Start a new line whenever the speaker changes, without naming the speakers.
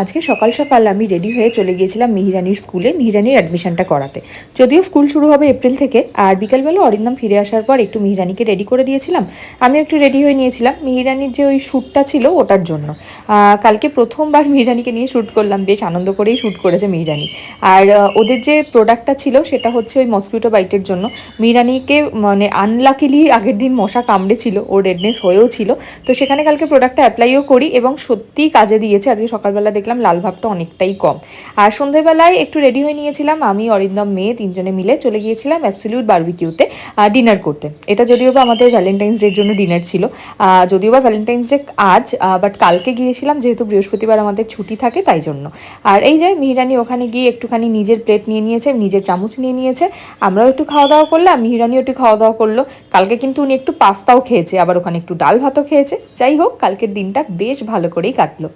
আজকে সকাল সকাল আমি রেডি হয়ে চলে গিয়েছিলাম মিহিরানির স্কুলে মিহিরানির অ্যাডমিশনটা করাতে। যদিও স্কুল শুরু হবে এপ্রিল থেকে, আর বিকালবেলা অরিন্দম ফিরে আসার পর একটু মিহিরানিকে রেডি করে দিয়েছিলাম। আমি একটু রেডি হয়ে নিয়েছিলাম মিহিরানির যে ওই শ্যুটটা ছিল ওটার জন্য। কালকে প্রথমবার মিহিরানিকে নিয়ে শ্যুট করলাম, বেশ আনন্দ করেই শ্যুট করেছে মিহিরানি। আর ওদের যে প্রোডাক্টটা ছিল সেটা হচ্ছে ওই মসকিউটো বাইটের জন্য। মিহিরানিকে মানে আনলাকিলি আগের দিন মশা কামড়েছিল, ওর রেডনেস হয়েও ছিল। তো সেখানে কালকে প্রোডাক্টটা অ্যাপ্লাইও করি এবং সত্যিই কাজে দিয়েছে। আজকে সকালবেলা দেখলাম লাল ভাবটা অনেকটাই কম। আর সন্ধ্যেবেলায় একটু রেডি হয়ে নিয়েছিলাম, আমি অরিন্দম মেয়ে তিনজনে মিলে চলে গিয়েছিলাম অ্যাবসলিউট বারবিকিউতে ডিনার করতে। এটা যদিও বা আমাদের ভ্যালেন্টাইন্স ডের জন্য ডিনার ছিল, যদিও বা ভ্যালেন্টাইন্স ডে আজ, বাট কালকে গিয়েছিলাম যেহেতু বৃহস্পতিবার আমাদের ছুটি থাকে তাই জন্য। আর এই যে মিহিরানি ওখানে গিয়ে একটুখানি নিজের প্লেট নিয়ে নিয়েছে, নিজের চামচ নিয়ে নিয়েছে, আমরাও একটু খাওয়া দাওয়া করলাম, মিহিরানিও একটু খাওয়া দাওয়া করলো। কালকে কিন্তু উনি একটু পাস্তাও খেয়েছে, আবার ওখানে একটু ডাল ভাতও খেয়েছে। যাই হোক, কালকের দিনটা বেশ ভালো করেই কাটলো।